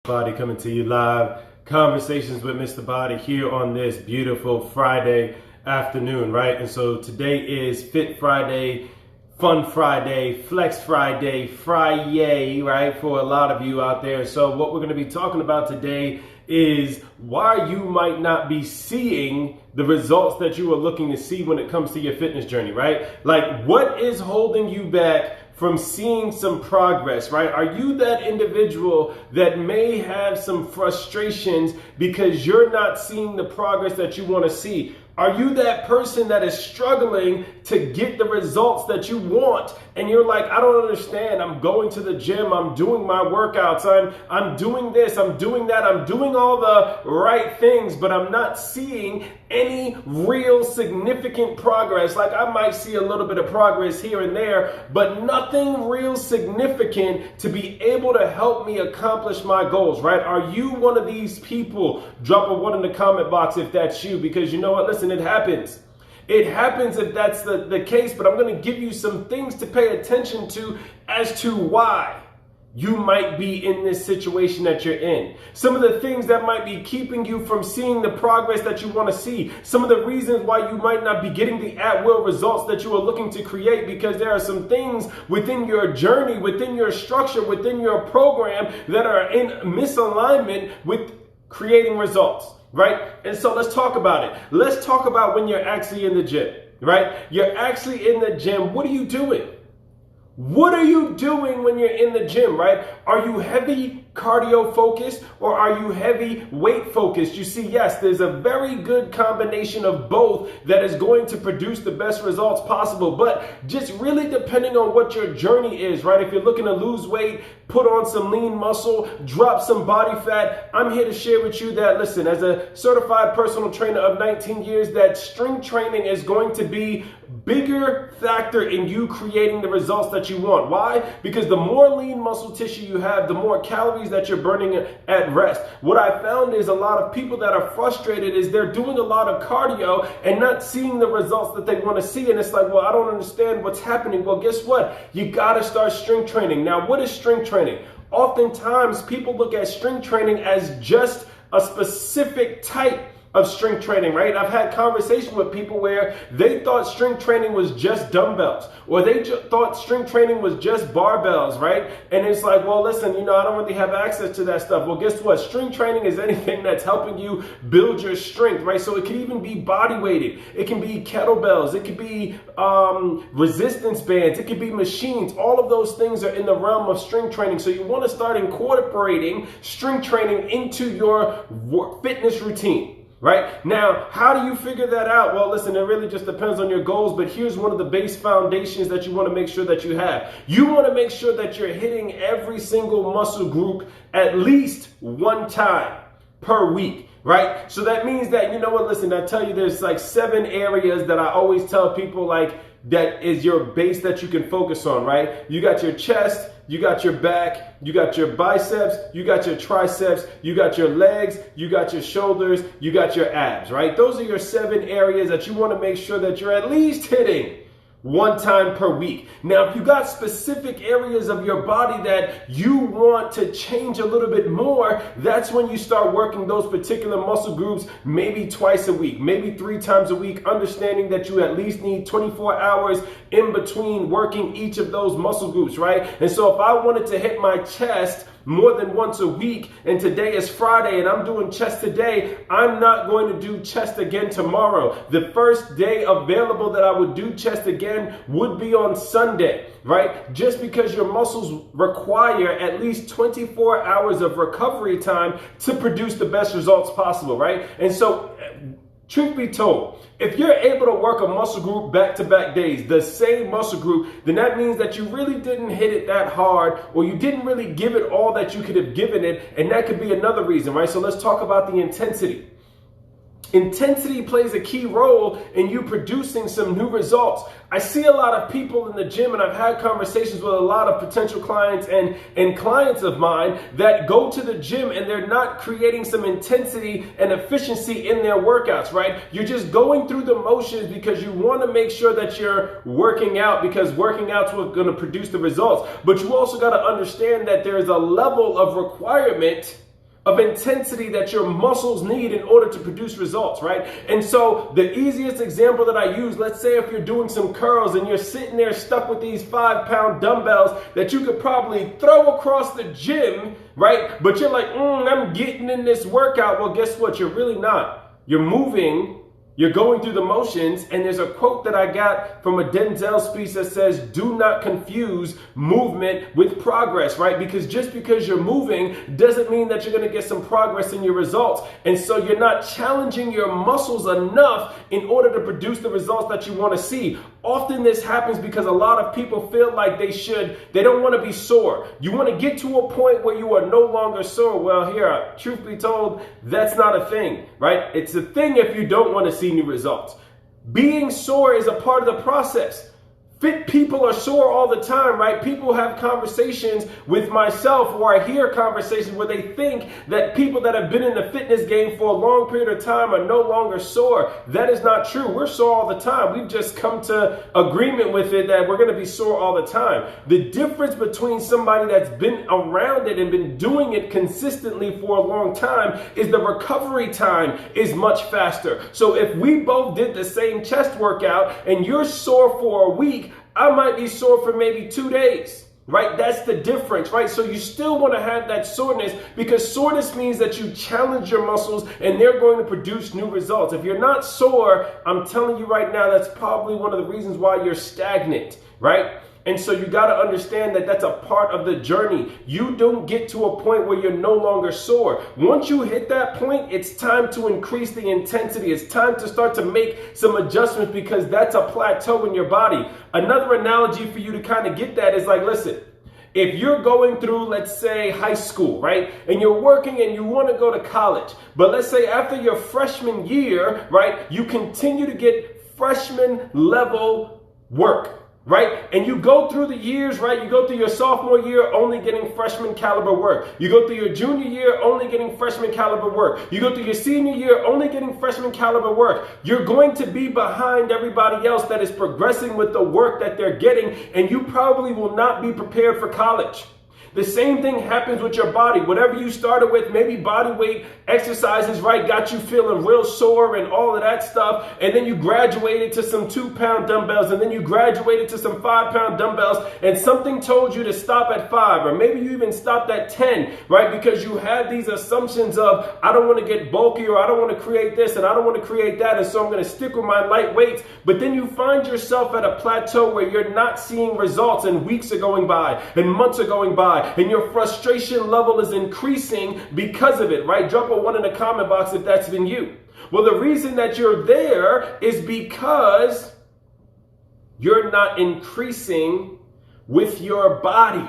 Body coming to you live. Conversations with Mr. Body here on this beautiful Friday afternoon, right? And so today is Fit Friday, Fun Friday, Flex Friday, Friday, right? For a lot of you out there. So what we're going to be talking about today is why you might not be seeing the results that you are looking to see when it comes to your fitness journey, right? Like, what is holding you back from seeing some progress, right? Are you that individual that may have some frustrations because you're not seeing the progress that you want to see? Are you that person that is struggling to get the results that you want? And you're like, I don't understand. I'm going to the gym. I'm doing my workouts. I'm doing this. I'm doing that. I'm doing all the right things, but I'm not seeing any real significant progress. Like, I might see a little bit of progress here and there, but nothing real significant to be able to help me accomplish my goals, right? Are you one of these people? Drop a 1 in the comment box if that's you, because you know what? Listen, it happens. It happens if that's the case, but I'm going to give you some things to pay attention to as to why you might be in this situation that you're in. Some of the things that might be keeping you from seeing the progress that you want to see. Some of the reasons why you might not be getting the at-will results that you are looking to create, because there are some things within your journey, within your structure, within your program that are in misalignment with creating results. Right? And so let's talk about it. Let's talk about when you're actually in the gym, right? You're actually in the gym. What are you doing? What are you doing when you're in the gym, right? Are you heavy cardio focused or are you heavy weight focused? You see, yes, there's a very good combination of both that is going to produce the best results possible, but just really depending on what your journey is, right? If you're looking to lose weight, put on some lean muscle, drop some body fat, I'm here to share with you that, listen, as a certified personal trainer of 19 years, that strength training is going to be bigger factor in you creating the results that you want. Why? Because the more lean muscle tissue you have, the more calories that you're burning at rest. What I found is a lot of people that are frustrated is they're doing a lot of cardio and not seeing the results that they want to see. And it's like, well, I don't understand what's happening. Well, guess what? You got to start strength training. Now, what is strength training? Oftentimes, people look at strength training as just a specific type of strength training, right? I've had conversations with people where they thought strength training was just dumbbells, or they thought strength training was just barbells, right? And it's like, well, listen, I don't really have access to that stuff. Well, guess what? Strength training is anything that's helping you build your strength, right? So it can even be body weighted. It can be kettlebells. It could be resistance bands. It could be machines. All of those things are in the realm of strength training. So you want to start incorporating strength training into your fitness routine. Right? Now, how do you figure that out? Well, listen, it really just depends on your goals, but here's one of the base foundations that you want to make sure that you have. You want to make sure that you're hitting every single muscle group at least one time per week. Right? So that means that, listen, I tell you, there's like 7 areas that I always tell people, like, that is your base that you can focus on, right? You got your chest, you got your back, you got your biceps, you got your triceps, you got your legs, you got your shoulders, you got your abs, right? Those are your 7 areas that you want to make sure that you're at least hitting one time per week. Now, if you got specific areas of your body that you want to change a little bit more, that's when you start working those particular muscle groups, maybe twice a week, maybe 3 times a week, understanding that you at least need 24 hours in between working each of those muscle groups, right? And so if I wanted to hit my chest more than once a week, and today is Friday and I'm doing chest today, I'm not going to do chest again tomorrow. The first day available that I would do chest again would be on Sunday, right? Just because your muscles require at least 24 hours of recovery time to produce the best results possible, right? And so, truth be told, if you're able to work a muscle group back-to-back days, the same muscle group, then that means that you really didn't hit it that hard, or you didn't really give it all that you could have given it, and that could be another reason, right? So let's talk about the intensity. Intensity plays a key role in you producing some new results. I see a lot of people in the gym, and I've had conversations with a lot of potential clients and clients of mine that go to the gym and they're not creating some intensity and efficiency in their workouts, right? You're just going through the motions because you want to make sure that you're working out, because working out's what's going to produce the results. But you also got to understand that there is a level of requirement of intensity that your muscles need in order to produce results, right? And so the easiest example that I use, let's say if you're doing some curls and you're sitting there stuck with these 5-pound dumbbells that you could probably throw across the gym, right? But you're like, I'm getting in this workout. Well, guess what? You're really not. You're moving. You're going through the motions, and there's a quote that I got from a Denzel speech that says, do not confuse movement with progress, right? Because just because you're moving doesn't mean that you're going to get some progress in your results. And so you're not challenging your muscles enough in order to produce the results that you want to see. Often this happens because a lot of people feel like they don't want to be sore. You want to get to a point where you are no longer sore. Well, here, truth be told, that's not a thing, right? It's a thing if you don't want to see new results. Being sore is a part of the process. Fit people are sore all the time, right? People have conversations with myself, or I hear conversations where they think that people that have been in the fitness game for a long period of time are no longer sore. That is not true. We're sore all the time. We've just come to agreement with it that we're going to be sore all the time. The difference between somebody that's been around it and been doing it consistently for a long time is the recovery time is much faster. So if we both did the same chest workout and you're sore for a week, I might be sore for maybe 2 days, right? That's the difference, right? So you still want to have that soreness, because soreness means that you challenge your muscles and they're going to produce new results. If you're not sore, I'm telling you right now, that's probably one of the reasons why you're stagnant, right? And so you got to understand that that's a part of the journey. You don't get to a point where you're no longer sore. Once you hit that point, it's time to increase the intensity. It's time to start to make some adjustments, because that's a plateau in your body. Another analogy for you to kind of get that is like, listen, if you're going through, let's say, high school, right, and you're working and you want to go to college, but let's say after your freshman year, right, you continue to get freshman level work. Right? And you go through the years, right? You go through your sophomore year only getting freshman caliber work. You go through your junior year only getting freshman caliber work. You go through your senior year only getting freshman caliber work. You're going to be behind everybody else that is progressing with the work that they're getting, and you probably will not be prepared for college. The same thing happens with your body. Whatever you started with, maybe body weight exercises, right, got you feeling real sore and all of that stuff. And then you graduated to some 2-pound dumbbells, and then you graduated to some 5-pound dumbbells, and something told you to stop at 5, or maybe you even stopped at 10, right? Because you had these assumptions of, I don't want to get bulky, or I don't want to create this, and I don't want to create that, and so I'm going to stick with my light weights. But then you find yourself at a plateau where you're not seeing results, and weeks are going by, and months are going by, and your frustration level is increasing because of it, right? Drop a 1 in the comment box if that's been you. Well, the reason that you're there is because you're not increasing with your body.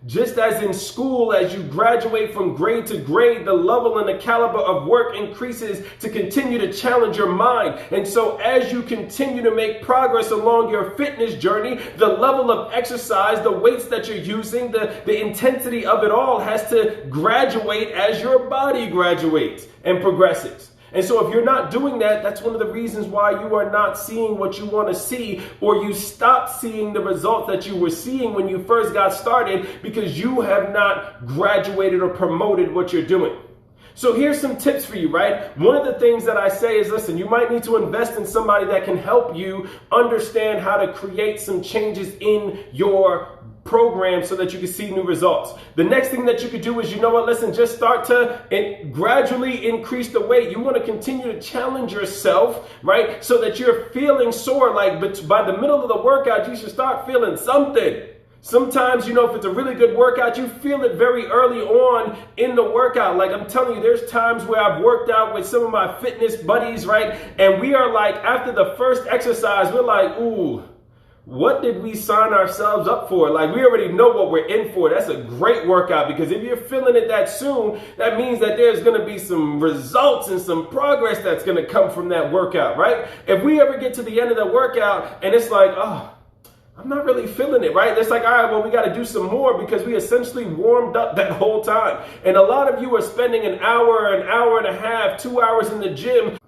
Just as in school, as you graduate from grade to grade, the level and the caliber of work increases to continue to challenge your mind. And so as you continue to make progress along your fitness journey, the level of exercise, the weights that you're using, the intensity of it all has to graduate as your body graduates and progresses. And so if you're not doing that, that's one of the reasons why you are not seeing what you want to see, or you stop seeing the results that you were seeing when you first got started, because you have not graduated or promoted what you're doing. So here's some tips for you, right? One of the things that I say is, listen, you might need to invest in somebody that can help you understand how to create some changes in your program so that you can see new results. The next thing that you could do is, you know what, listen, just start to gradually increase the weight. You want to continue to challenge yourself, right? So that you're feeling sore, like, but by the middle of the workout, you should start feeling something. Sometimes, you know, if it's a really good workout, you feel it very early on in the workout. Like, I'm telling you, there's times where I've worked out with some of my fitness buddies, right? And we are like, after the first exercise, we're like, ooh, what did we sign ourselves up for? Like, we already know what we're in for. That's a great workout, because if you're feeling it that soon, that means that there's going to be some results and some progress that's going to come from that workout, right? If we ever get to the end of the workout and it's like, oh, I'm not really feeling it, right? It's like, all right, well, we got to do some more, because we essentially warmed up that whole time. And a lot of you are spending an hour and a half, 2 hours in the gym.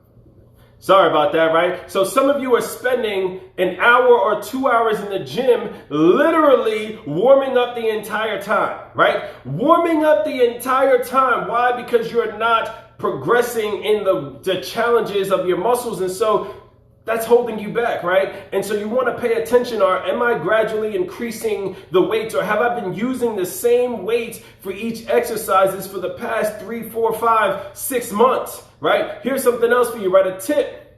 Sorry about that, right? So some of you are spending an hour or 2 hours in the gym literally warming up the entire time, right? Warming up the entire time. Why? Because you're not progressing in the challenges of your muscles. And so that's holding you back, right? And so you want to pay attention. Am I gradually increasing the weights, or have I been using the same weights for each exercises for the past 3, 4, 5, 6 months, right? Here's something else for you, right? A tip.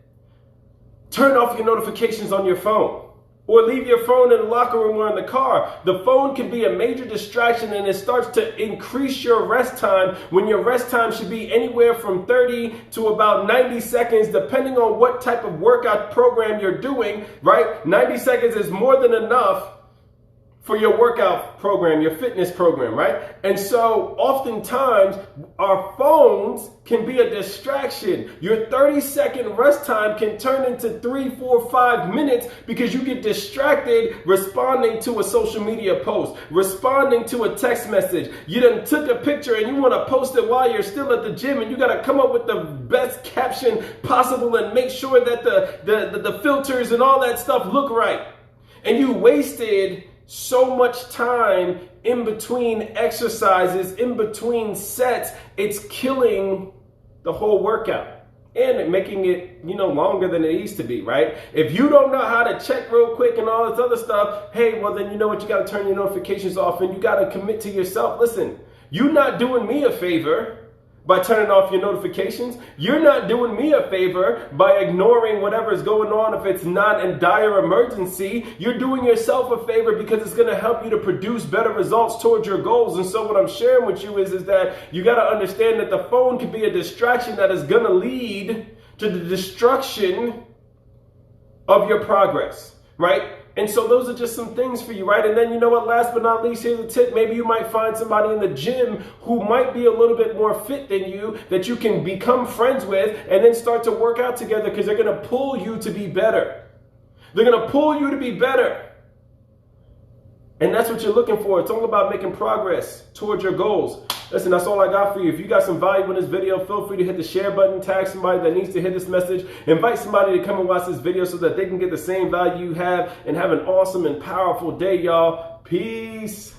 Turn off your notifications on your phone. Or leave your phone in the locker room or in the car. The phone can be a major distraction, and it starts to increase your rest time when your rest time should be anywhere from 30 to about 90 seconds, depending on what type of workout program you're doing, right? 90 seconds is more than enough for your workout program, your fitness program, right? And so oftentimes our phones can be a distraction. Your 30-second rest time can turn into 3, 4, 5 minutes because you get distracted responding to a social media post, responding to a text message. You done took a picture and you want to post it while you're still at the gym, and you got to come up with the best caption possible and make sure that the filters and all that stuff look right. And you wasted so much time in between exercises, in between sets. It's killing the whole workout and making it, longer than it used to be, right? If you don't know how to check real quick and all this other stuff, hey, well then you know what, you got to turn your notifications off, and you got to commit to yourself. Listen, you're not doing me a favor by turning off your notifications. You're not doing me a favor by ignoring whatever's going on if it's not a dire emergency. You're doing yourself a favor because it's going to help you to produce better results towards your goals. And so what I'm sharing with you is that you got to understand that the phone can be a distraction that is going to lead to the destruction of your progress, right? And so those are just some things for you, right? And then you know what, last but not least, here's a tip. Maybe you might find somebody in the gym who might be a little bit more fit than you that you can become friends with and then start to work out together, because they're going to pull you to be better. They're going to pull you to be better. And that's what you're looking for. It's all about making progress towards your goals. Listen, that's all I got for you. If you got some value in this video, feel free to hit the share button, tag somebody that needs to hear this message, invite somebody to come and watch this video so that they can get the same value you have, and have an awesome and powerful day, y'all. Peace.